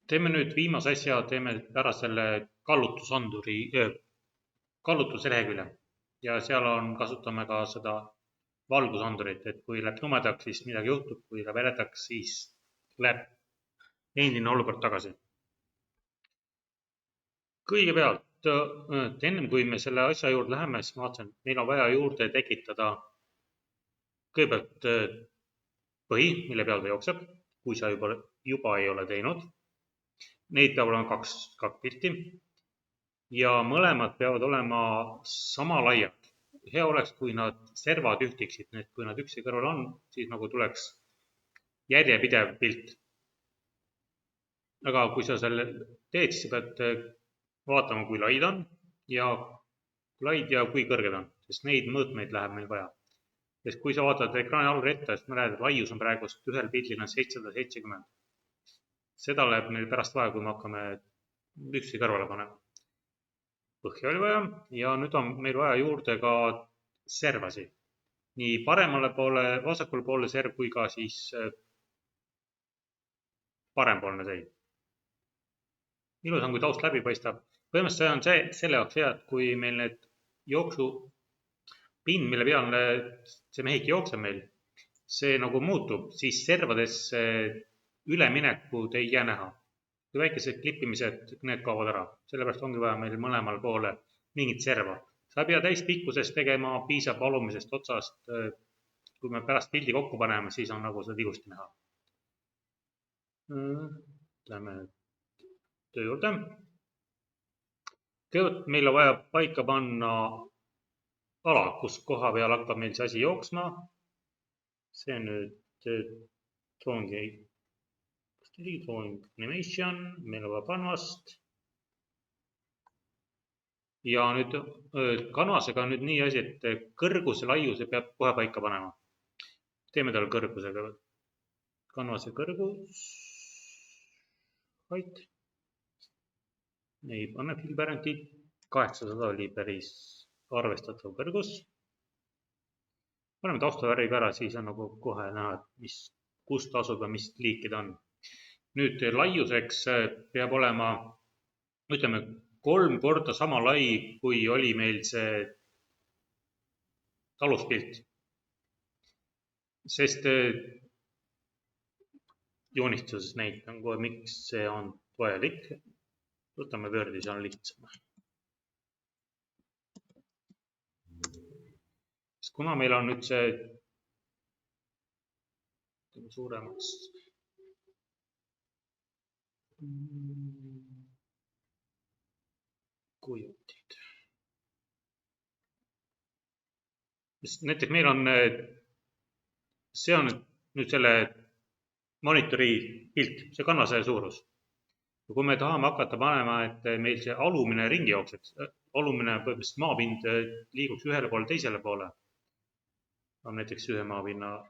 Teeme nüüd viimase asja, teeme ära selle kallutluslehekülje ja seal kasutame ka seda valgusandurit, et kui läheb tumedaks, siis midagi juhtub, kui läheb heledaks, siis läheb endine olukord tagasi. Kõigepealt, ennem kui me selle asja juurde läheme, siis ma vaatasin, et meil on vaja juurde tekitada kõigepealt põhi, mille peal ta jookseb, kui sa juba ei ole teinud. Neid peab olema kaks pilti ja mõlemad peavad olema sama laiad. Hea oleks, kui nad servad ühtiksid, nii et kui nad üksteise kõrval on, siis nagu tuleks järjepidev pilt. Aga kui sa selle teed, siis pead vaatama, kui laid on ja kui kõrged on, sest neid mõõtmeid läheb meil vaja. Sest kui sa vaatad ekraani algul ette, siis me näed, et laius on praegust ühel pildil on 770. Seda läheb meil pärast vaja, kui me hakkame üksteise kõrvale panema. Põhja oli vaja ja nüüd on meil vaja juurde ka servasi. Nii paremale poole, vasakule poole serv kui ka siis parempoolne sein. Ilus on, kui taust läbi paistab. Põhimõtteliselt see on selle jaoks hea, et kui meil need jooksupind, mille peal see mehik jookseb meil, see nagu muutub, siis servadesse üleminekud ei jää näha. Kui väikesed klippimised, need kaovad ära. Sellepärast ongi vaja meil mõlemal poole mingit serva. Sa ei pea täispikkuses tegema, piisab alumisest otsast. Kui me pärast pildi kokku paneme, siis on nagu seda ilusti näha. Lähme töö juurde. Kõigepealt meil on vaja paika panna ala, kus koha peal hakkab meil see asi jooksma. See on nüüd drawing animation, meil on vaja canvast. Ja nüüd canvasega on nüüd nii asi, et kõrguse laiuse peab kohe paika panema. Teeme tal kõrgusega. Canvase kõrgus. Height. Ei panne filbärendid, 800 oli päris arvestatav kõrgus. Paneme taustavärviga ära, siis on nagu kohe näha, kust asub ja mis liikid on. Nüüd laiuseks peab olema, ütleme, 3 korda sama lai, kui oli meil see taluspilt. Sest joonistuses näitan kohe, miks see on vajalik. Võtame Wordi, see on lihtsam. Kuna meil on nüüd see suuremaks kujundid. Näiteks meil on, see on nüüd selle monitori pilt, see kannase suurus. Kui me tahame hakata panema, et meil see alumine ringi jookseks, alumine maapind liiguks ühele poole, teisele poole. On näiteks ühe maapinna,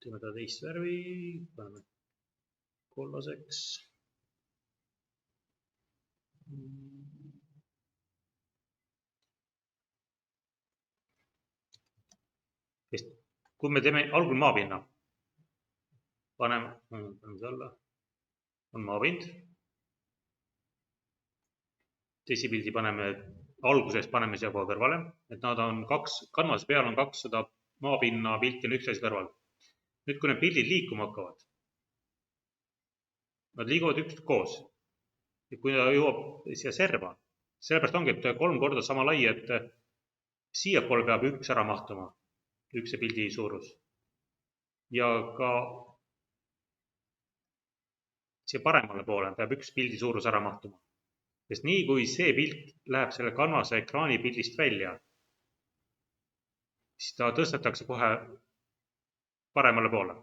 teeme ta teist värvi, paneme kollaseks. Kui me teeme algul maapinna, paneme see alla. On maapind. Teisi pildi paneme, alguses paneme siia kohe kõrvale, et nad on kanvase peal on 200 maapinna pilti on üksteise kõrval. Nüüd, kui need pildid liikuma hakkavad, nad liiguvad üksteist koos. Ja kui ta jõuab siia serva, sellepärast ongi, et 3 korda sama lai, et siia poole peab üks ära mahtuma, üks pildi suurus. Ja ka siia paremale poole peab üks pildi suurus ära mahtuma. Sest nii kui see pilt läheb selle kanvase ekraani pildist välja, siis ta tõstetakse kohe paremale poole.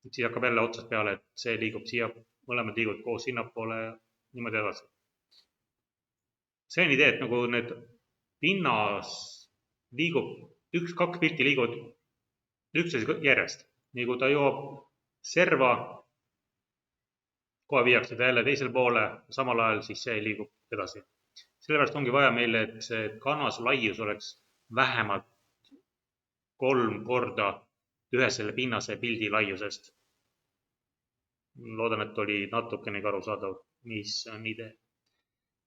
Siis hakkab jälle otsast peale, et see liigub siia, mõlemad liiguvad koos sinnapoole ja niimoodi edasi. See on idee, et nagu need pinnas liigub, 1-2 pilti liiguvad üksteise järjest. Nii kui ta jõuab serva, kohe viiakse ta jälle teisele poole, samal ajal siis see liigub edasi. Sellepärast ongi vaja meile, et see kanvase laius oleks vähemalt 3 korda ühe selle pinnase pildi laiusest. loodan, et oli natukenegi arusaadav, mis on idee.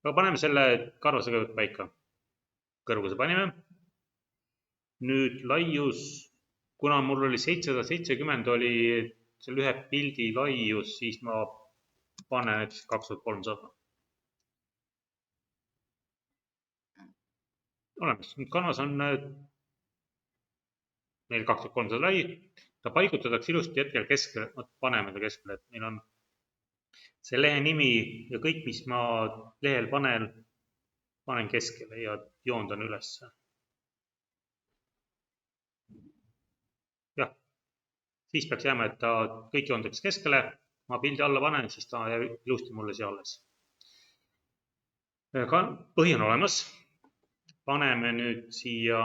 aga paneme selle karvase kõigepealt paika. Kõrguse panime. Nüüd laius, kuna mul oli 770 oli selle ühe pildi laius, siis ma panen näiteks 2300. olemas, nüüd kanvas on meil 2300 lai, ta paigutatakse ilusti hetkel keskele, paneme ta keskele, et meil on see lehe nimi ja kõik, mis ma lehel panen keskele ja joondan ülesse. jah, siis peaks jääma, et ta kõik joondatakse keskele, ma pildi alla panen, siis ta jääb ilusti mulle siia alles. põhi on olemas, paneme nüüd siia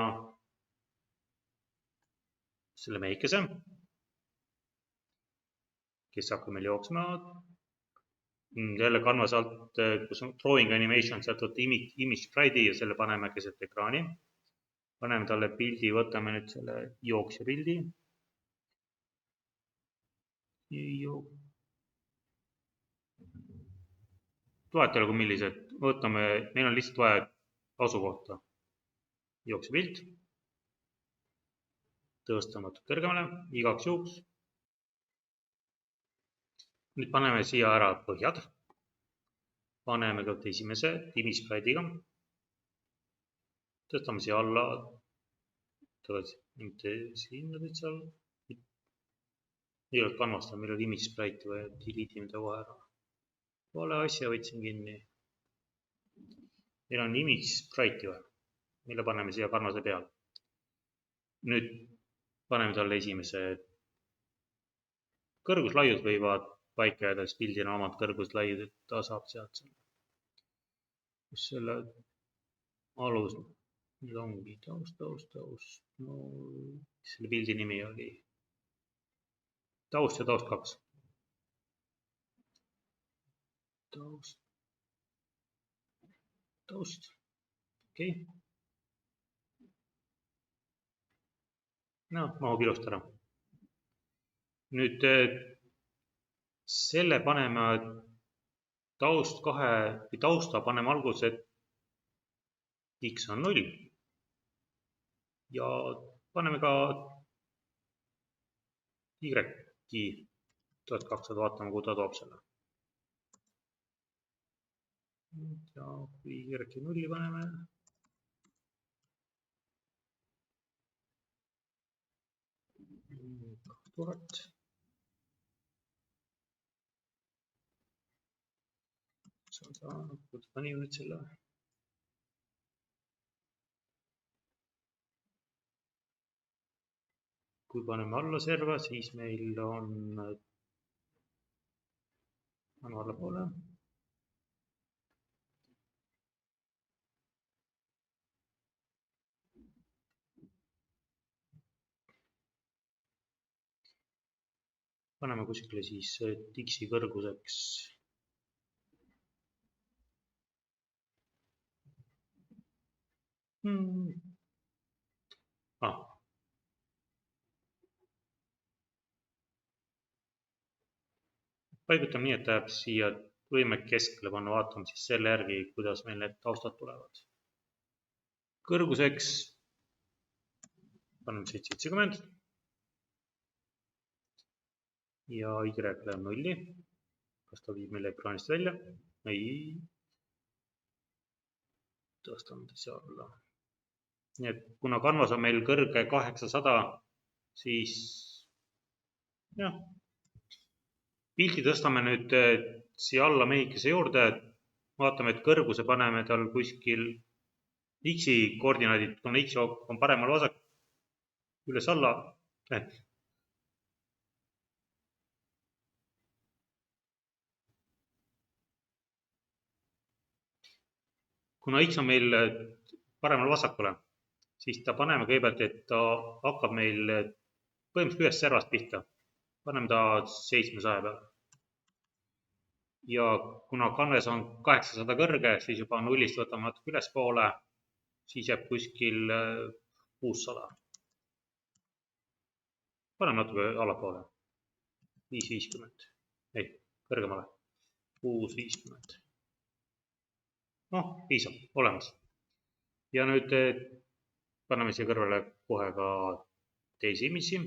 selle mehikese, kes hakkab meil jooksma. jälle kanvas alt, kus on drawing animation, sealt võtta image sprite'i ja selle paneme keset ekraani. paneme talle pildi, võtame nüüd selle jooksja pildi. vahet ei ole, kui millised, võtame, meil on lihtsalt vaja asukohta. jooksja pilt. tõstame natuke kõrgemale, igaks juhuks. nüüd paneme siia ära põhjad. paneme ka esimese image sprite'iga. tõstame siia alla. mitte sinna täitsa. ei olnud kanvast, meil oli image sprite või delete ime ta kohe ära. vale asja võtsin kinni. meil on image sprite'i vaja, mille paneme siia kanvase peale. nüüd paneme talle esimese kõrguslaiud võivad paika jääda, siis pildil on omad kõrguslaiud, et ta saab sealt selle. kus selle alus nüüd ongi taust. no selle pildi nimi oli taust ja taust 2. taust. okei. no mahub ilusti ära. nüüd selle paneme taust 2 või tausta paneme alguses, et X on 0 ja paneme ka Y 1200, vaatame, kuhu ta toob selle. ja kui Y 0 paneme. tuhat. panime nüüd selle. kui paneme alla serva, siis meil on allapoole. paneme kuskile siis X-i kõrguseks . paigutame nii, et ta jääb siia, võime keskele panna, vaatame siis selle järgi, kuidas meil need taustad tulevad. kõrguseks paneme 770 ja Y läheb 0. kas ta viib meile ekraanist välja? ei. tõstame ta siia alla. nii et kuna kanvas on meil kõrge 800, siis jah. pildi tõstame nüüd siia alla mehikese juurde, vaatame, et kõrguse paneme tal kuskil X-i koordinaadid, kuna X on paremal vasak, üles-alla. kuna X on meil paremal vasakule, siis ta paneme kõigepealt, et ta hakkab meil põhimõtteliselt ühest servast pihta. paneme ta 700 peale. ja kuna kanves on 800 kõrge, siis juba 0-st võtame natuke ülespoole, siis jääb kuskil 600. paneme natuke allapoole, 550. ei, kõrgemale, 650. Noh, piisab, olemas. Ja nüüd paneme siia kõrvale kohe ka teisi image'i.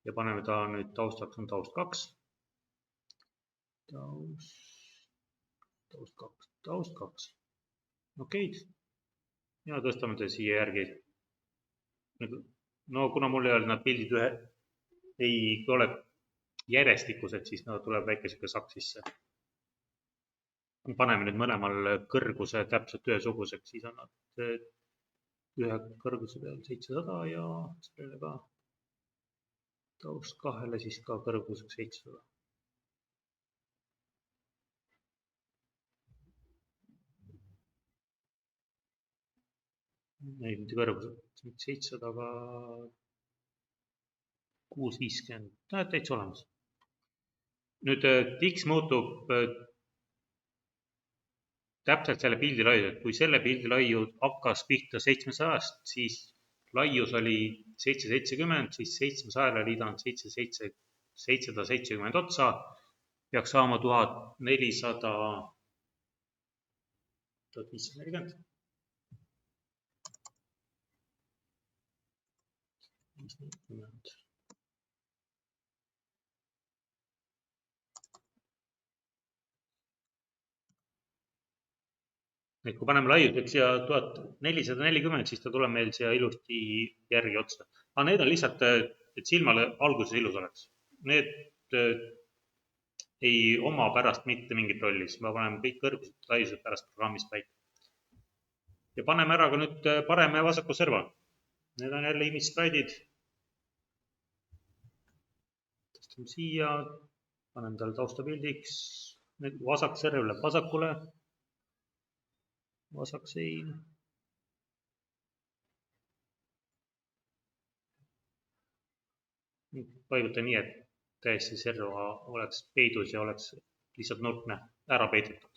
Ja paneme ta nüüd taustaks on taust 2. Taust 2. Okeid. Ja tõstame ta siia järgi. No kuna mul ei ole nad pildid ei ole järjestikused, siis tuleb väike siuke saks sisse. Paneme nüüd mõlemal kõrguse täpselt ühesuguseks, siis on nad ühe kõrguse peal 700 ja sellele ka taust 2-le siis ka kõrguseks 700. Ei, mitte kõrguseks 700, aga 650. Täitsa olemas. Nüüd X muutub täpselt selle pildi laius, et kui selle pildi laius hakkas pihta 700-st, siis laius oli 770, siis 700-le liidan 770 otsa, peaks saama 1400, 1540. 540. Et kui paneme laiuseks ja 1440, siis ta tuleb meil siia ilusti järgi otsa. Aga need on lihtsalt, et silmale alguses ilus oleks. Need ei oma pärast mitte mingit rolli, siis me paneme kõik kõrgused laiused pärast programmis paika. Ja paneme ära ka nüüd parema ja vasaku serva. Need on jälle image sprite'id. Tõstame siia, paneme talle taustapildiks. Vasak serv läheb vasakule. Vasak sein. Paiguta nii, et täiesti serva oleks peidus ja oleks lihtsalt nurkne ära peidetud.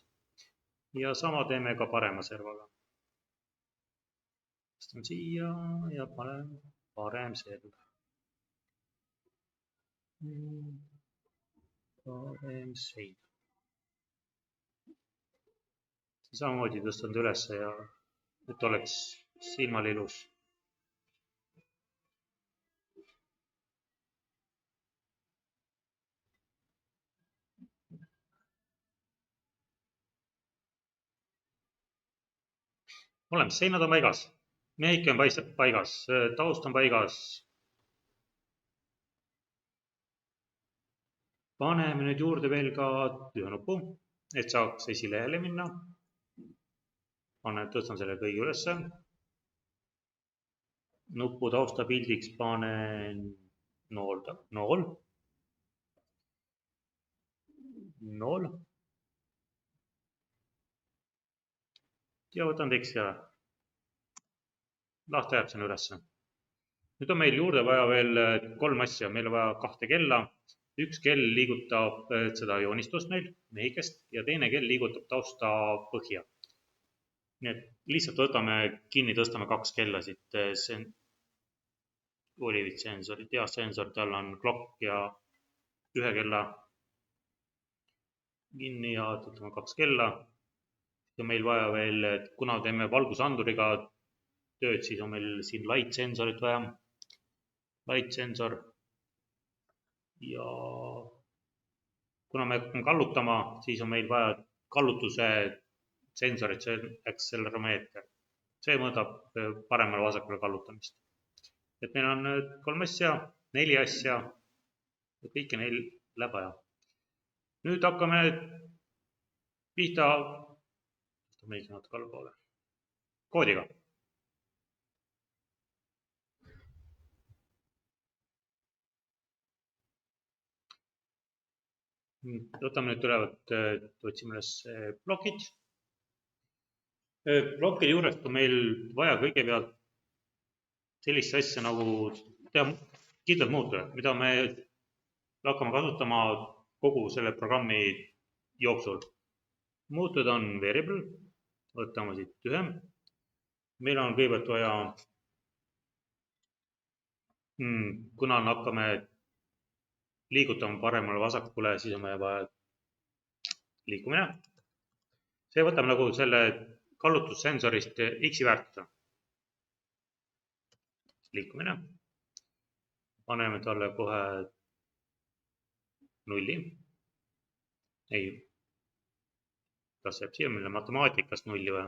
Ja sama teeme ka parema servaga. Tõstame siia ja panen parem serv. Parem sein. Samamoodi tõstan ta üles ja et oleks silmal ilus. Olemas, seinad on paigas, mehike on paigas, taust on paigas. Paneme nüüd juurde veel ka ühe nupu, et saaks esilehele minna. Tõstan selle kõigi ülesse. Nupu taustapildiks panen nool. Ja võtan teksti ära. Lahti jääb sinna ülesse. Nüüd on meil juurde vaja veel 3 asja. Meil on vaja 2 kella. Üks kell liigutab seda joonistust meil, mehikest, ja teine kell liigutab tausta põhja. Nii et lihtsalt võtame kinni, tõstame 2 kella siit. Olivit sensorid ja sensor, tal on klokk ja 1 kella kinni ja tõstame 2 kella. Ja meil vaja veel, et kuna teeme valgusanduriga tööd, siis on meil siin light sensorit vaja. Light sensor. Ja kuna me hakkame kallutama, siis on meil vaja kallutuse sensorit, see on acceleromeeter. See mõõdab paremale vasakule kallutamist. Et meil on 3 asja, 4 asja ja kõike neil läheb vaja. Nüüd hakkame pihta koodiga. Võtame nüüd ülevat, otsime üles plokid. Ploki juurest on meil vaja kõigepealt sellist asja nagu teha kindlad muutujad, mida me hakkame kasutama kogu selle programmi jooksul. Muutujad on variable, võtame siit ühe. Meil on kõigepealt vaja, kuna hakkame liigutama paremale vasakule, siis on vaja liikumine. See võtab nagu selle kallutlussensorist X-i väärtuse. Liikumine. Paneme talle kohe 0. Ei. Kas jääb siia meile matemaatikast 0 või?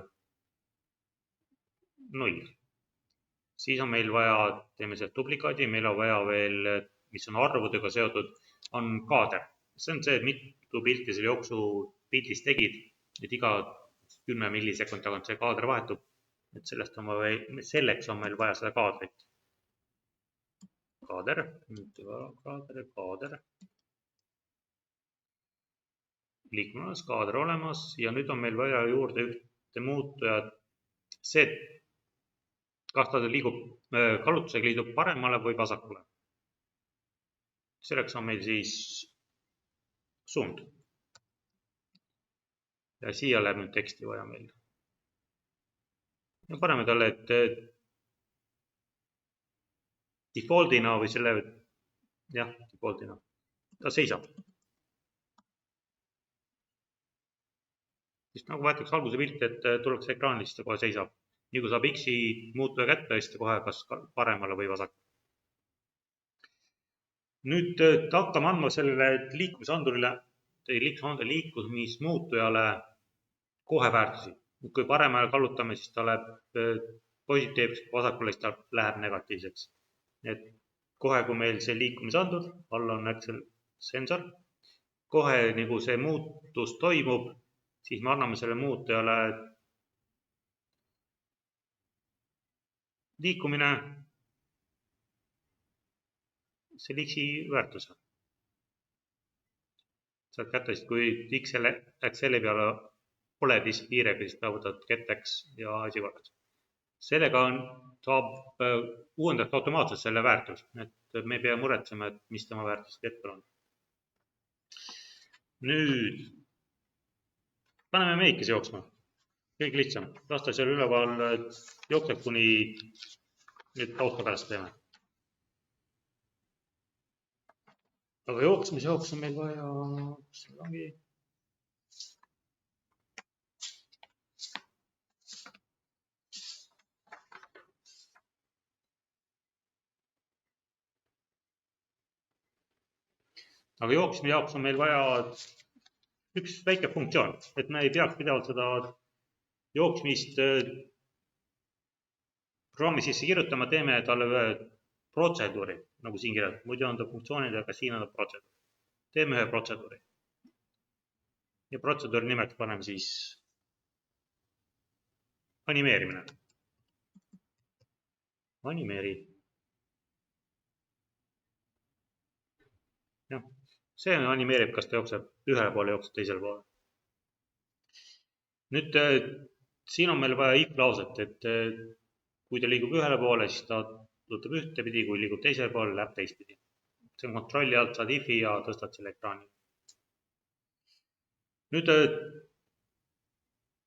0. Siis on meil vaja, teeme sealt duplikaadi, meil on vaja veel, mis on arvudega seotud, on kaader. See on see, et mitu pilti selle jooksu pildis tegid, et iga 10 millisekund tagant see kaader vahetub. Et selleks on meil vaja seda kaadrit. Kaader. Liikumas, kaader olemas ja nüüd on meil vaja juurde ühte muutujat. See, kas ta liigub, kallutusega liidub paremale või vasakule. Selleks on meil siis suund. Ja siia läheb nüüd teksti vaja meil. Ja paneme talle, et defaultina või selle, jah, defaultina. Ta seisab. Siis nagu võetakse alguse pilt, et tullakse ekraanist ja kohe seisab. Nii kui saab X-i muutuja kätte, siis kohe kas paremale või vasakule. Nüüd hakkame andma sellele liikumisandurile, liikumismuutujale kohe väärtusi. Kui paremale kallutame, siis ta läheb positiivseks, vasakule, siis ta läheb negatiivseks. Et kohe, kui meil see liikumisandur, all on Excel sensor, kohe nagu see muutus toimub, siis me anname selle muutujale liikumine, see X-i väärtuse. Saad kätte, sest kui Exceli peale pole piirega, siis ta võtad get-X ja asi korras. Sellega saab uuendada automaatselt selle väärtus, et me ei pea muretsema, et mis tema väärtus hetkel on. Nüüd paneme meikese jooksma. Kõige lihtsam. Lasta seal üleval jookseb, kuni nüüd tausta pärast teeme. Aga jooksmise jooks on meil vaja, kus see ongi? Aga jooksmise jaoks on meil vaja üks väike funktsioon, et me ei peaks pidevalt seda jooksmist programmi sisse kirjutama, teeme talle ühe protseduuri, nagu siin kirjad. Muidu on ta funktsioonid, aga siin on ta protseduur. Teeme ühe protseduuri. Ja protseduuri nimeks paneme siis animeerimine. Animeeri. Ja, see animeerib, kas ta jookseb ühele poole, jookseb teisele poole. Nüüd siin on meil vaja if-lauset, et kui ta liigub ühele poole, siis ta tutab ühtepidi, kui liigub teisele poole, läheb teistpidi. See on kontrolli alt, saad if-i ja tõstad selle ekraani. Nüüd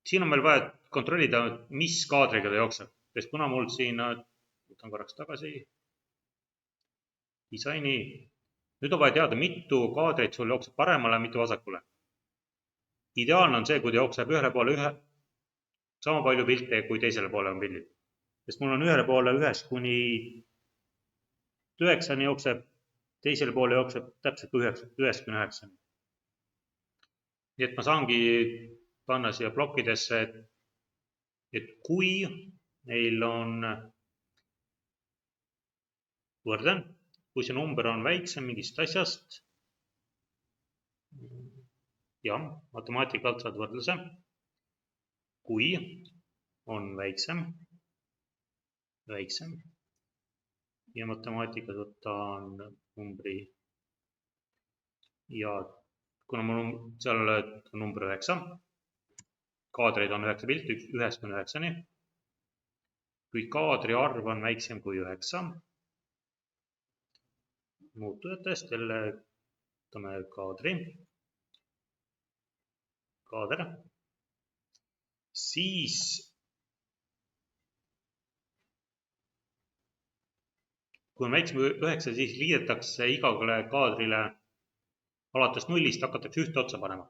siin on meil vaja kontrollida, mis kaadriga ta jookseb, sest kuna mul siin, võtan korraks tagasi, disaini, nüüd on vaja teada, mitu kaadrit sul jookseb paremale, mitu vasakule. Ideaalne on see, kui ta jookseb ühele poole sama palju pilte, kui teisele poole on pildid. Sest mul on ühele poole 1 kuni 9 jookseb, teisele poole jookseb täpselt 1 kuni 9. Nii et ma saangi panna siia plokkidesse, et kui meil on võrdlen, kui see number on väiksem mingist asjast, ja matemaatikalt saad võrdluse, kui on väiksem ja matemaatikas võtan numbri ja kuna mul seal on number 9, kaadreid on 9 pilti, 1 kuni 9-ni, kui kaadri arv on väiksem kui 9, muutujatest jälle võtame kaader, siis kui on väiksem kui 9, siis liidetakse igale kaadrile alates nullist hakatakse ühte otsa panema.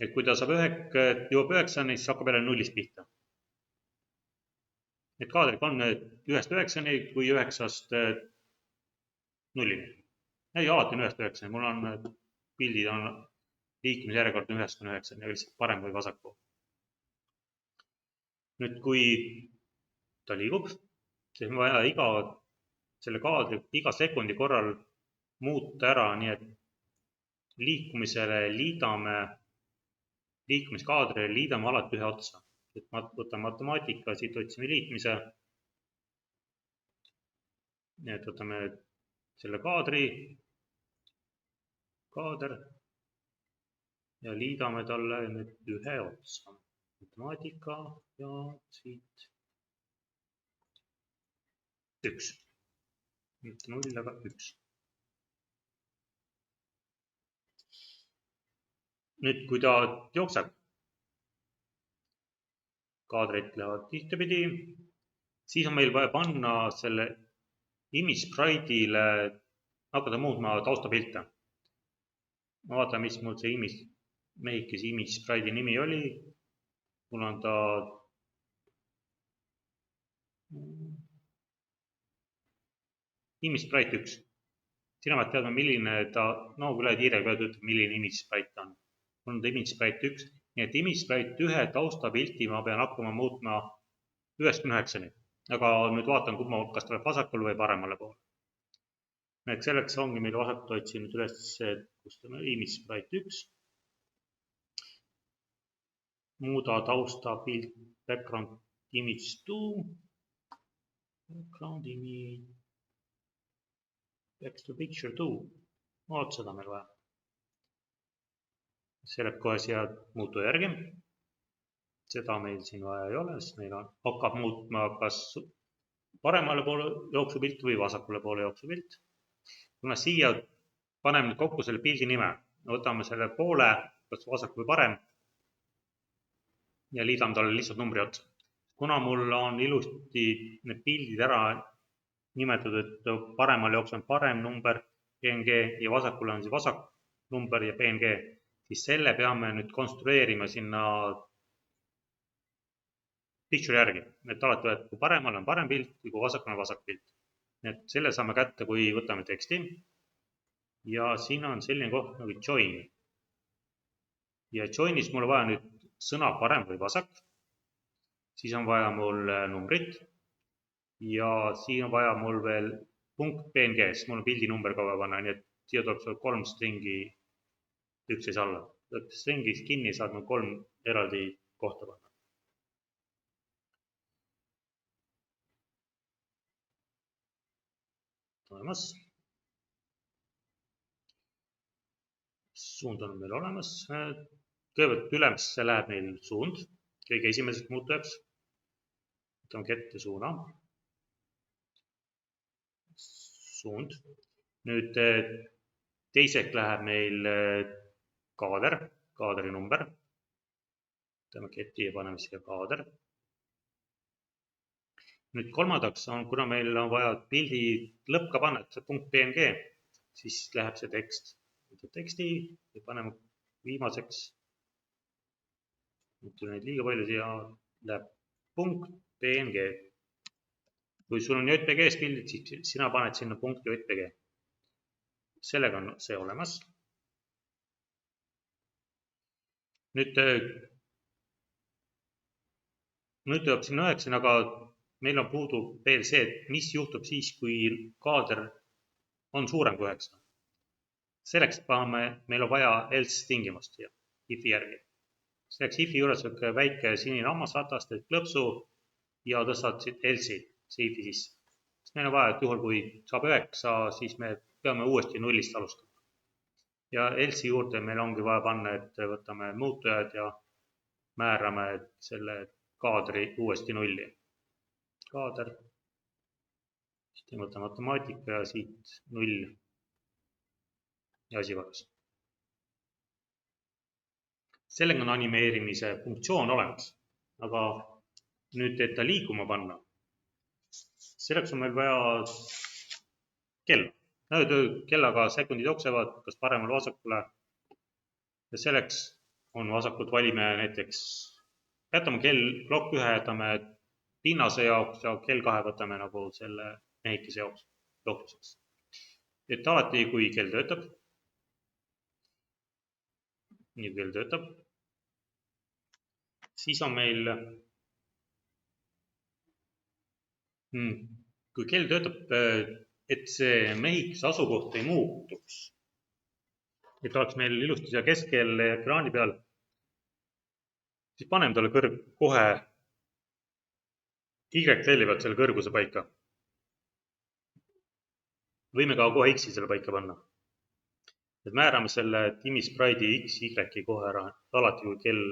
Et kui ta jõuab 9-ni, siis hakkab jälle nullist pihta. Need kaadrid on 1-9-ni kui 9-st 0-ni. Ei, alati on 1-9-ni, mul on pildid on liikumisjärjekord 1-9-ni, lihtsalt parem või vasaku. Nüüd, kui ta liigub, siis on vaja selle kaadri iga sekundi korral muuta ära, nii et liikumiskaadrile liidame alati ühe otsa. Et ma võtan matemaatika, siit otsime liitmise. Et võtame selle kaader ja liidame talle nüüd ühe otsa. Matemaatika ja siit 1. Mitte 0, aga 1. Nüüd, kui ta jookseb, kaadrid lähevad tihtepidi, siis on meil vaja panna selle image sprite'ile, hakata muutma taustapilte. Ma vaatan, mis mul see mehikese image sprite'i nimi oli. Mul on ta image sprite 1. Sina pead teadma, milline ta, no üle kiire pead ütlema, milline image sprite on. Mul on ta image sprite 1, nii et image sprite 1 taustapilti ma pean hakkama muutma 1-9-ni. Aga nüüd vaatan, kas ta läheb vasakule või paremale poole. Et selleks ongi meil vasakut otsin nüüd üles, kust on image sprite 1. Muuda taustapilt background image 2. Background image back to picture 2. Oot, seda meil vaja. See läheb kohe siia muutu järgi. Seda meil siin vaja ei ole, sest meil hakkab muutma kas paremale poole jooksupilt või vasakule poole jooksupilt. Kuna siia paneme kokku selle pildi nime, võtame selle poole, kas vasak või parem ja liidame talle lihtsalt numbri otsa. Kuna mul on ilusti need pildid ära nimetatud, et paremal jookseb parem number PNG ja vasakul on see vasak number ja PNG, siis selle peame nüüd konstrueerima sinna picture järgi. Et alati võet, kui paremal on parem pilt või kui vasakul on vasak pilt. Et selle saame kätte, kui võtame teksti ja siin on selline koht nagu join. Ja joinis mul vaja nüüd sõna parem või vasak. Siis on vaja mul numbrit. Ja siin on vaja mul veel punkt PNG-s, mul on pildi number ka vaja panna, nii et siia tuleb 3 stringi üksteise alla. Stringis kinni saad 3 eraldi kohta panna. Olemas. Suund on meil olemas. Kõigepealt ülemisse läheb meil suund, kõige esimesest muutujaks. Võtame ette suuna. Suund. Nüüd teiseks läheb meil kaadri number. Võtame keti ja paneme siia kaader. Nüüd kolmandaks on, kuna meil on vaja pildi lõpka panna, et see punkt PNG, siis läheb see tekst. Teksti ja paneme viimaseks. Nüüd neid liiga palju siia läheb punkt PNG. Kui sul on JPG-s pildid, siis sina paned sinna punkt JPG. Sellega on see olemas. Nüüd tuleb sinna 9, aga meil on puudu veel see, et mis juhtub siis, kui kaader on suurem kui 9. Selleks meil on vaja else tingimust siia, if'i järgi. Selleks if'i juures on väike sinine hammasratas, teed klõpsu ja tõstad else'i if'i sisse. Meil on vaja, et juhul kui saab 9, siis me peame uuesti nullist alustama. Ja else'i juurde meil ongi vaja panna, et võtame muutujad ja määrame selle kaadri uuesti nulli. Kaader, siis võtame matemaatika ja siit 0 ja asi korras. Sellega on animeerimise funktsioon olemas, aga nüüd, et ta liikuma panna, selleks on meil vaja kella. nüüd kellaga sekundid jooksevad, kas paremale või vasakule. Ja selleks on vasakult valime näiteks, jätame plokk 1 jätame pinnase jaoks ja kell 2 võtame nagu selle mehikese jaoks jooksuseks. Et alati, kui kell töötab, nii kell töötab, siis on meil, kui kell töötab, et see mehikese asukoht ei muutuks, et oleks meil ilusti seal keskel ekraani peal, siis paneme talle kohe Y-telli pealt selle kõrguse paika. Võime ka kohe X-i selle paika panna. Et määrame selle dimispride'i X, Y kohe ära, alati kui kell,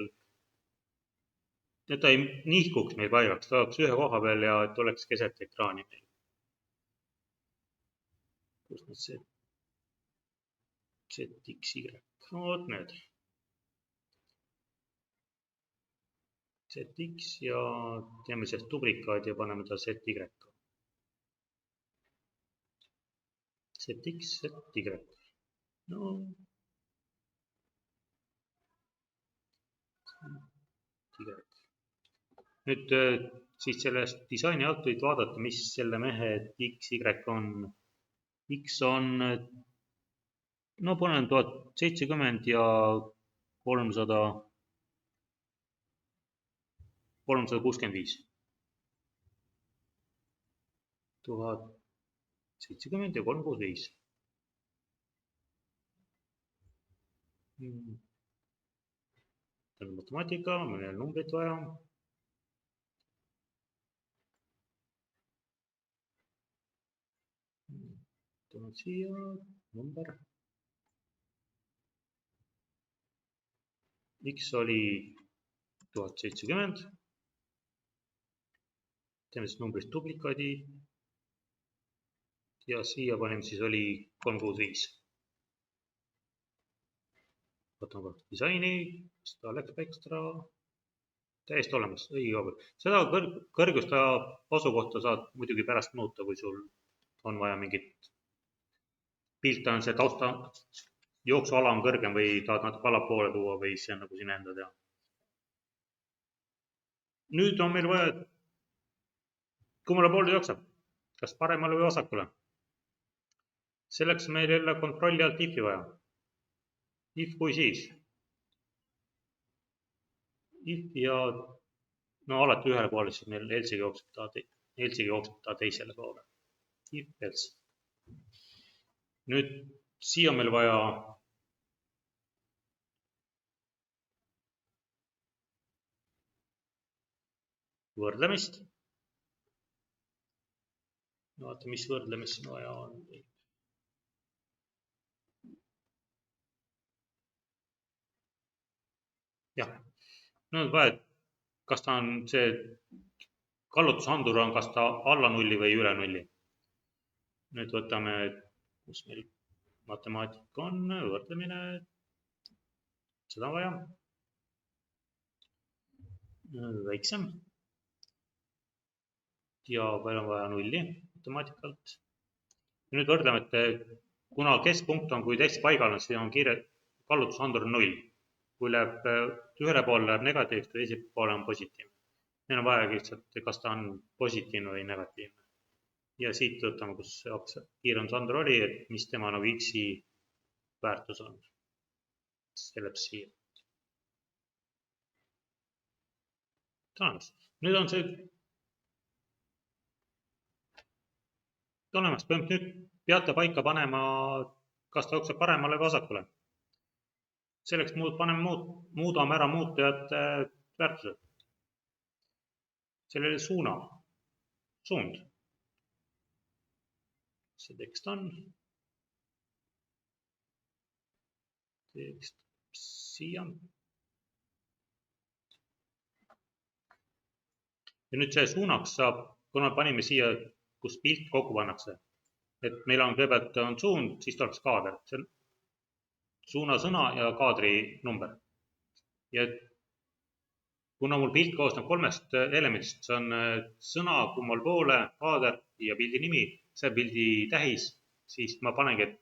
et ta ei nihkuks meil paigaks, ta oleks ühe koha peal ja et oleks keset ekraani meil. Kus need see ZXY, oot need. ZX ja teeme sellest duplikaadi ja paneme ta ZY. ZX, ZY. No. Nüüd siis sellest disaini alt võid vaadata, mis selle mehe XY on. X on, no panen 1070 ja 365. 1070 ja 365. Matemaatika, meil on numbrit vaja. Toon siia number. X oli 1070. Teeme siis numbrist duplikaadi. Ja siia paneme siis oli 365. Võtame disaini, seda läks ekstra, täiesti olemas, õige kaugel. Seda kõrgusta asukohta saad muidugi pärast muuta, kui sul on vaja mingit pilt on see tausta jooksuala on kõrgem või tahad natuke allapoole tuua või see on nagu sina enda teha. Nüüd on meil vaja, kummale poole jookseb, kas paremale või vasakule. Selleks meil jälle kontrolli alt if'i vaja. If kui siis. If ja no alati ühele poole, siis meil elsiga jookseb ta teisele poole. If else. Nüüd siia on meil vaja võrdlemist. Vaata, mis võrdlemist siin vaja on. Jah, nüüd vaja, kas ta on see kallutusandur on, kas ta alla nulli või üle nulli. Nüüd võtame, kus meil matemaatika on, võrdlemine, seda vaja. Väiksem. Ja palju on vaja nulli matemaatikalt. Nüüd võrdleme, et kuna keskpunkt on, kui täiesti paigal on, siis on kiire kallutusandur 0. Kui läheb ühele poole läheb negatiivselt, teise poole on positiivne. Meil on vaja lihtsalt, kas ta on positiivne või negatiivne. Ja siit võtame, kus kiirundusandur oli, et mis tema nagu X-i väärtus on. See läheb siia. Nüüd on see olemas. Nüüd peate paika panema, kas ta jookseb paremale või vasakule. Selleks muudame ära muutujate väärtused. Sellele suund. See tekst on. Tekst siia. Ja nüüd see suunaks saab, kuna panime siia, kus pilt kokku pannakse. Et meil on kõigepealt on suund, siis tuleks kaader. See on suunasõna ja kaadri number. Ja kuna mul pilt koosneb 3 elemendist, see on sõna kummal poole, kaader ja pildi nimi, see pildi tähis siis ma panengi, et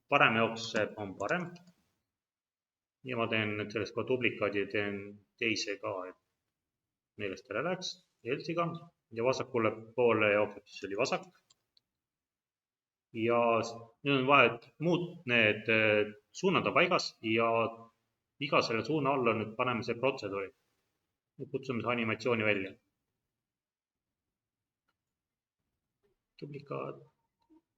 parem jooksev on parem. ja ma teen nüüd sellest ka duplikaadi, teen teise ka, et meelest ära läheks L-siga ja vasakule poole jookseb, siis oli vasak. ja nüüd on vaja, et muud need suunad on paigas ja iga selle suuna alla nüüd paneme see protseduuri. Kutsume see animatsiooni välja. duplikaat.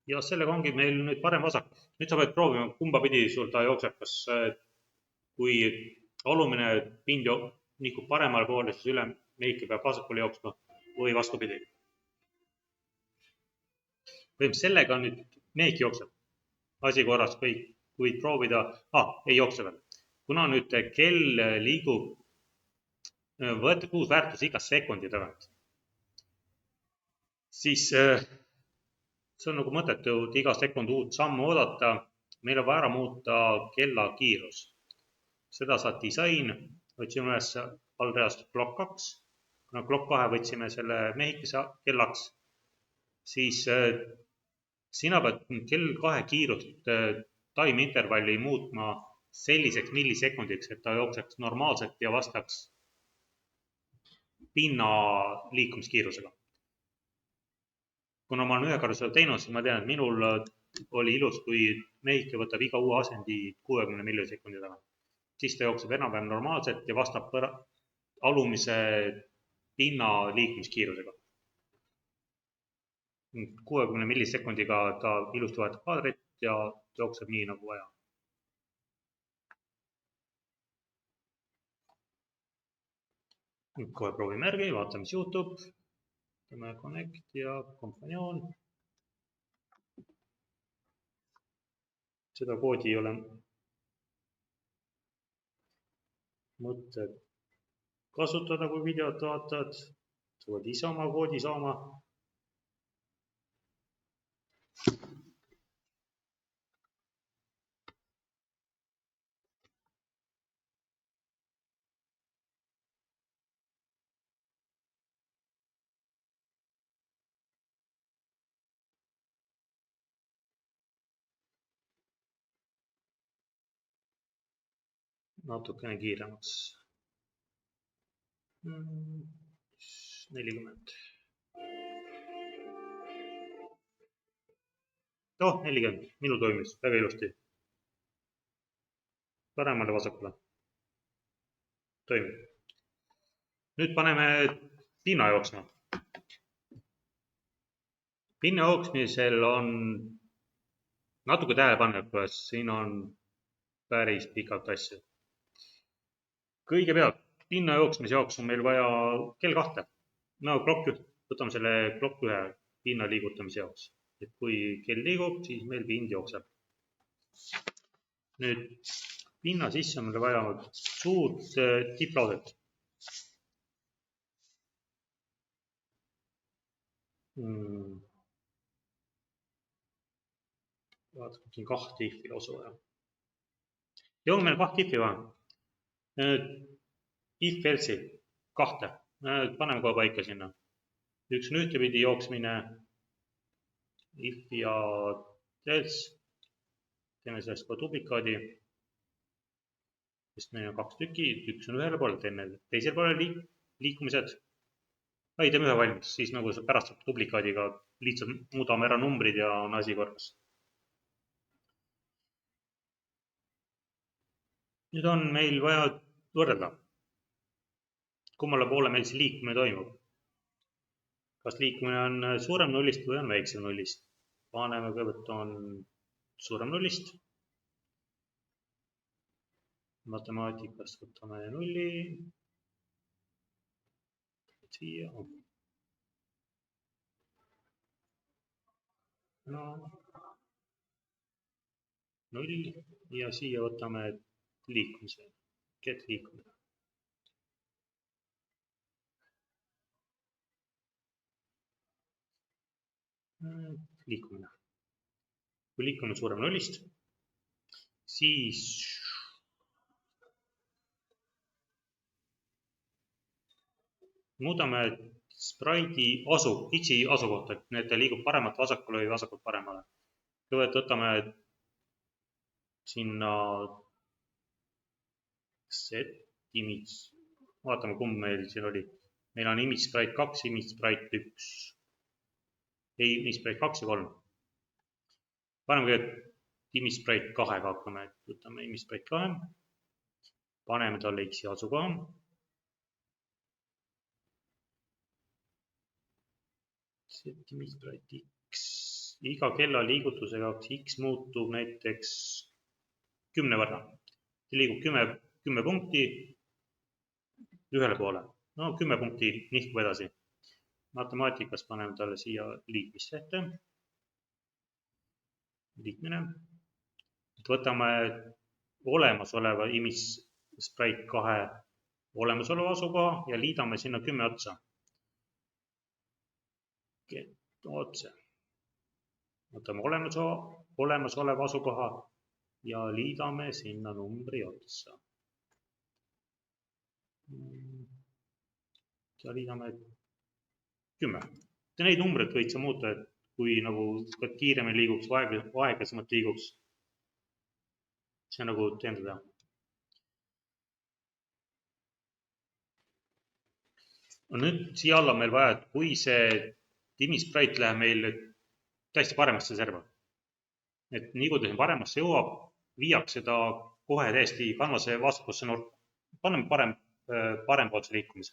ja sellega ongi meil nüüd parem-vasak. nüüd sa pead proovima, kumba pidi sul ta jookseb, kas kui alumine pind nihkub paremale poole, siis ülemehike peab vasakule jooksma või vastupidi. sellega nüüd mehik jookseb. asi korras, võid proovida. ei jookse veel. kuna nüüd kell liigub, võetakse uus väärtus iga sekundi tagant, siis see on nagu mõttetu iga sekund uut sammu oodata. meil on vaja ära muuta kella kiirus. seda saad disain, võtsime üles allreast Clock 2. kuna Clock 2 võtsime selle mehikese kellaks, siis sina pead kell 2 kiirust time intervalli muutma selliseks millisekundiks, et ta jookseks normaalselt ja vastaks pinna liikumiskiirusega. kuna ma olen ühe korra seda teinud, siis ma tean, et minul oli ilus, kui mehike võtab iga uue asendi 60 millisekundi taga. siis ta jookseb enam-vähem normaalselt ja vastab alumise pinna liikumiskiirusega. 60 millisekundiga ta ilusti vahetab kaadrit ja jookseb nii nagu vaja. Nüüd kohe proovime järgi, vaatame, mis juhtub. Teeme connect ja kompanjoon. Seda koodi ei ole mõtet kasutada, kui videot vaatad. Sa võid ise oma koodi saama. Natukene kiiremaks. 40. 40. Minul toimis väga ilusti. Paremale vasakule. Toimib. Nüüd paneme pinna jooksma. Pinna jooksmisel on natuke tähelepanelik, siin on päris pikalt asju. Kõigepealt pinna jooksmise jaoks on meil vaja kell 2. No Clock 1, võtame selle Clock 1 pinna liigutamise jaoks. Et kui kell liigub, siis meil pind jookseb. Nüüd pinna sisse on meil vaja suurt tipplaudet. Vaatame, siin 2 if'i lausa vaja. Ja on meil 2 if'i vaja. If else'i 2. Paneme kohe paika sinna. Üks on ühtepidi jooksmine. If ja else. Teeme sellest ka duplikaadi. Sest meil on 2 tükki. Üks on ühele poole, teeme teisel poole liikumised. Teeme ühe valmis. Siis nagu see pärast duplikaadiga lihtsalt muudame ära numbrid ja on asi korras. Nüüd on meil vaja võrrelda, kummale poole meil see liikumine toimub. Kas liikumine on suurem nullist või on väiksem nullist. Paneme kõigepealt on suurem nullist. Matemaatikast võtame nulli. Siia. Null ja siia võtame liikumise, get liikumine. Liikumine. Kui liikumine suurem nullist, siis muudame spraidi X-i asukohta, et need liigub paremalt vasakule või vasakult paremale. kõigepealt võtame sinna set image, vaatame, kumb meil siin oli. Meil on image sprite 2, image sprite 1, image sprite 2 ja 3. Paneme kõigepealt image sprite 2-ga hakkame, võtame image sprite 2, paneme talle X-i asukoha. Set image sprite X, iga kella liigutusega X muutub näiteks 10 võrra. See liigub 10 punkti ühele poole. No 10 punkti nihkub edasi. Matemaatikas paneme talle siia liitmisse ette. Liitmine. Võtame olemasoleva image sprite 2 olemasoleva asukoha ja liidame sinna 10 otsa. Otse. Võtame olemasoleva asukoha ja liidame sinna numbri otsa. Ja liidame 10. Neid numbreid võid sa muuta, et kui nagu kiiremini liiguks, aeglasemalt liiguks. See on nagu teendada. Nüüd siia alla meil vaja, et kui see image sprite läheb meil täiesti paremasse serva. Et nii kui ta siin paremasse jõuab, viiaks seda kohe täiesti kanvase vastakusse nurka. Paneme parempoolse liikumise.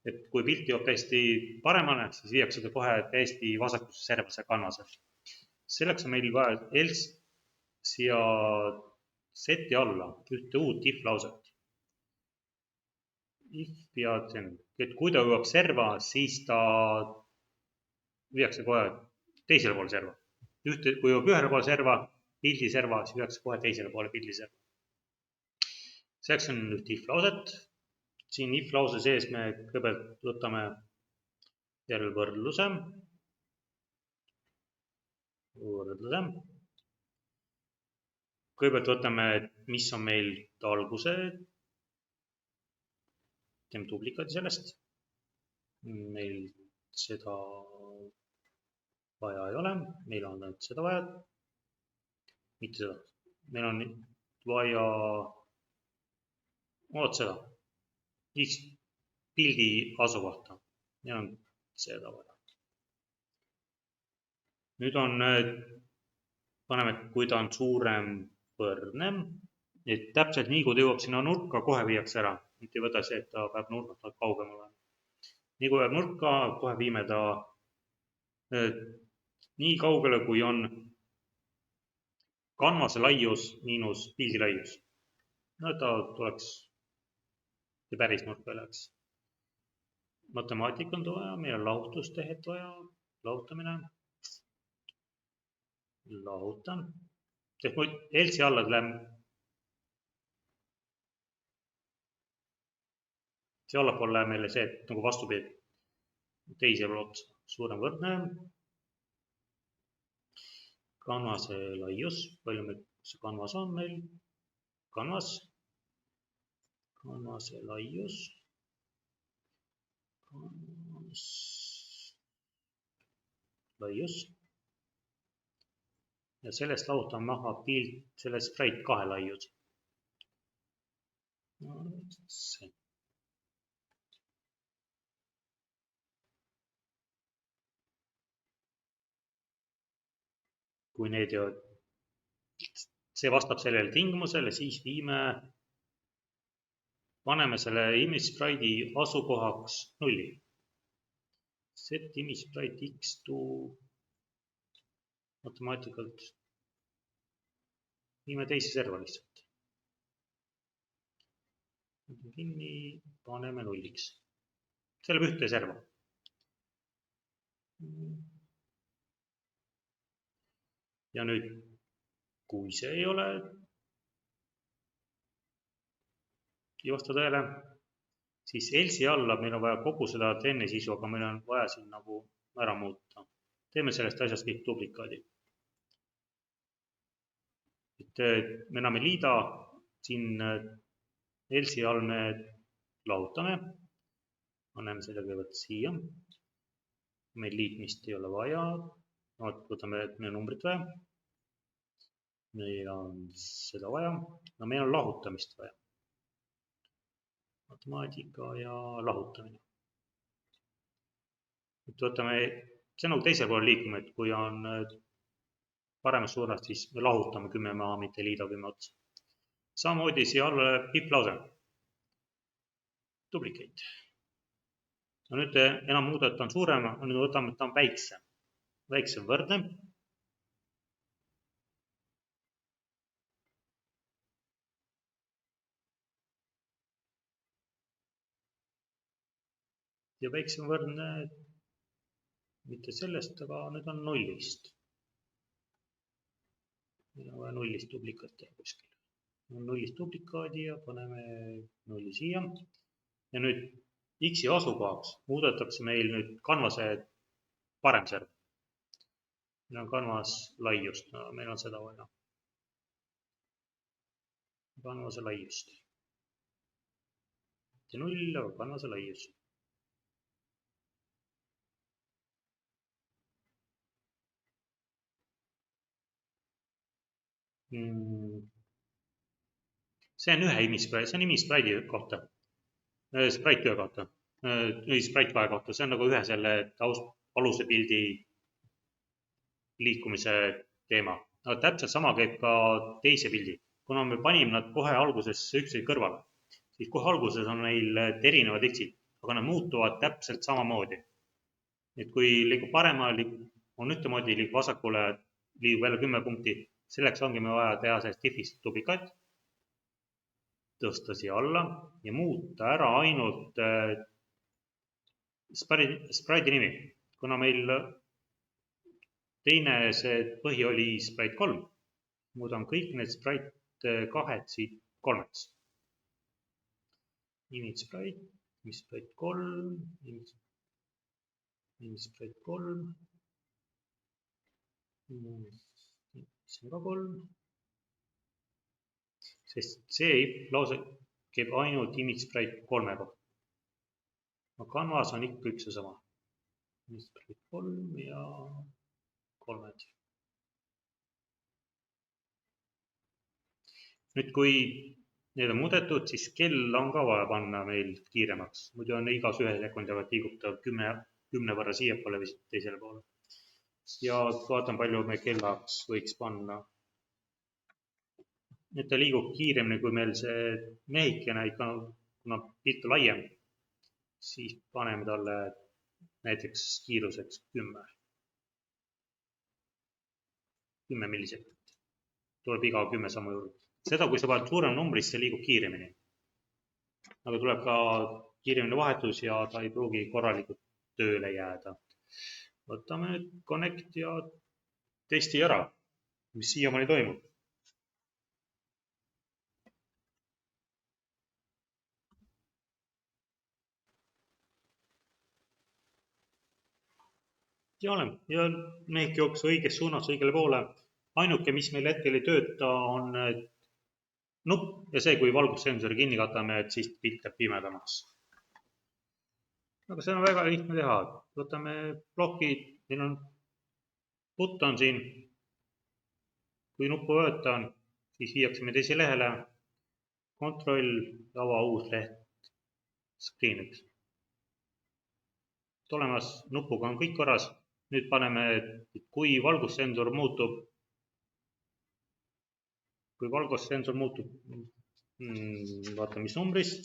Et kui pilt jõuab täiesti paremale, siis viiaks seda kohe täiesti vasakusse servase kanvase. Selleks on meil vaja else siia seti alla ühte uut if lauset. If ja send. Et kui ta jõuab serva, siis ta viiakse kohe teisele poole serva. Kui jõuab ühele poole serva, pildi serva, siis viiakse kohe teisele poole pildi serva. Selleks on üht if lauset. Siin if lause sees me kõigepealt võtame järel võrdluse. Kõigepealt võtame, mis on meil alguse. Teeme duplikaadi sellest. Meil seda vaja ei ole. Meil on seda vaja. Mitte seda. Meil on vaja seda. X pildi asukohta. Meil on seda vaja. Nüüd on, paneme, kui ta on suurem võrdne, et täpselt nii, kui ta jõuab sinna nurka, kohe viiaks ära. Mitte ei võta see, et ta peab nurgast kaugemale. Nii kui jääb nurka, kohe viime ta nii kaugele, kui on kanvase laius miinus pildi laius. No ta tuleks ja päris nurka läheks. Matemaatika on vaja, meil on lahutustehet vaja, lahutamine. Lahutan. Sest kui elsi alla läheb, see allapool läheb meile see, et nagu vastupidi teisel otsa. Suurem võrdne. Kanvase laius. Palju meil see kanvas on meil? Kanvase laius. Laius. Ja sellest lahutame maha pilt sellest sprite 2 laius. Kui need ja see vastab sellele tingimusele, siis paneme selle image sprite'i asukohaks 0. Set image sprite X to matemaatikalt viime teise serva lihtsalt. Kinni paneme 0-ks. See läheb ühte serva. Ja nüüd, kui see ei ole, ei vasta tõele, siis elsi alla meil on vaja kogu seda TN sisu, aga meil on vaja siin nagu ära muuta. Teeme sellest asjast kõik duplikaadi. Et me enam ei liida, siin elsi all me lahutame. Anneme selle kõigepealt siia. Meil liitmist ei ole vaja. Võtame meie numbrit vaja. meil on seda vaja, no meil on lahutamist vaja. Matemaatika ja lahutamine. Et võtame, see on nagu teisel pool liikuma, et kui on paremas suunas, siis me lahutame 10 maha, mitte liida 10 otsa. Samamoodi siia alla piplause. Duplicate. No nüüd enam muuda, et on suurem, nüüd võtame, et ta on väiksem. Väiksem võrdne. Ja väiksem võrdne mitte sellest, aga nüüd on 0-ist. Meil on vaja 0-ist duplikaat teha kuskil. 0-ist duplikaadi ja paneme 0 siia. Ja nüüd x-i asukohaks muudetakse meil nüüd kanvase parem serv. Meil on kanvas laiust, no, meil on seda vaja. Kanvase laiust. Ja 0, aga kanvase laiust. See on ühe imispraidi, see on imispraidi kohta, sprite kohta, sprite 2 kohta, see on nagu ühe selle aluse pildi liikumise teema. Aga täpselt sama käib ka teise pildi. Kuna me panime nad kohe alguses üksteise kõrvale, siis kohe alguses on meil erinevad x-id, aga nad muutuvad täpselt samamoodi. Et kui liigub paremale, on ühtemoodi, liigub vasakule, liigub jälle 10 punkti. Selleks ongi me vaja teha sellest diff'ist duplikaat, tõsta siia alla ja muuta ära ainult sprite'i nimi. Kuna meil teine see põhi oli sprite 3, muudan kõik need sprite 2 siit 3-ks. Image sprite, image sprite 3, image sprite 3, see on ka 3, sest see lause käib ainult image sprite 3 kohta. Canvas on ikka üks ja sama. Image sprite 3 ja 3. Nüüd kui need on muudetud, siis kell on ka vaja panna meil kiiremaks. Muidu on igas 1 sekundi, aga liigub ta 10 võrra siiapoole või teisele poole. Ja vaatan, palju me kellaks võiks panna. Nüüd ta liigub kiiremini, kui meil see mehikene ikka, kuna pilt on laiem, siis paneme talle näiteks kiiruseks 10 millisekundit. Tuleb iga 10 sammu juurde. Seda, kui sa paned suurem numbris, see liigub kiiremini. Aga tuleb ka kiiremini vahetus ja ta ei pruugi korralikult tööle jääda. Võtame nüüd connect ja testi ära, mis siiamaani toimub. Ja olen. Ja mehik jooks õiges suunas õigele poole. Ainuke, mis meil hetkel ei tööta, on nupp ja see, kui valgussensori kinni katame, et siis pilt jääb pimedamaks. Aga see on väga lihtne teha. Võtame plokid, meil on button siin. Kui nuppu vajutan, siis viiakse me teise lehele. Kontroll, ava uus leht, screen 1. Olemas, nupuga on kõik korras. Nüüd paneme, kui valgussensor muutub, vaatame, mis numbrist.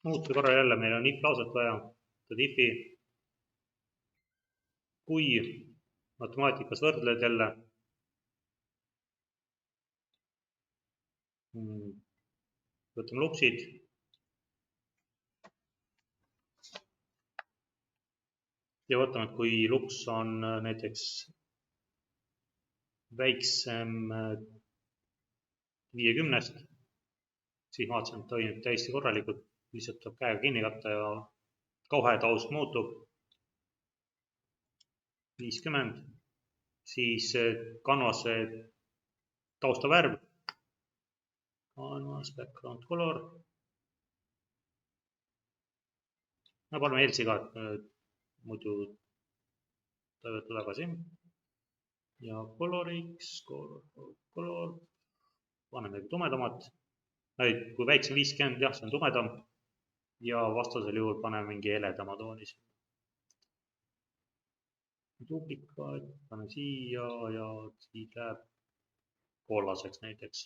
Muutuse korral jälle meil on if lauset vaja, diff'i. Kui matemaatikas võrdled jälle, võtame lupsid. Ja võtame, et kui lups on näiteks väiksem 50-st, siis vaatasin, et toimub täiesti korralikult, lihtsalt tuleb käega kinni katta ja kohe taust muutub 50, siis canvase taustavärv, canvas background color no paneme Elsi ka, muidu ta ei võta tagasi. Ja coloriks, color, paneme tumedamat. Kui väiksem 50, jah, see on tumedam. Ja vastasel juhul paneme mingi heledama tooni. Duplikaat, panen siia ja siit läheb kollaseks näiteks.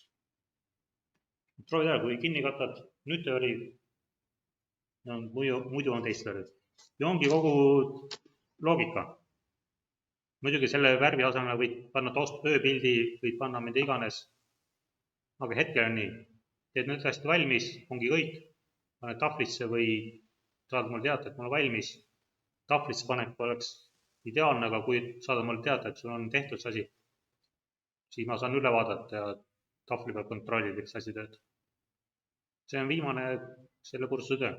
Proovi teha, kui kinni katad, nüüd ta oli, muidu on teist värvid. Ja ongi kogu loogika. Muidugi selle värvi asemel võid panna ööpildi, võid panna mida iganes. Aga hetkel on nii. Teed nüüd hästi valmis, ongi kõik. Paned tahvlisse või saad mulle teada, et mul on valmis. Tahvlisse panek oleks ideaalne, aga kui saada mulle teada, et sul on tehtud see asi, siis ma saan üle vaadata ja tahvli peal kontrollida, eks asi töötab. See on viimane selle kursuse töö.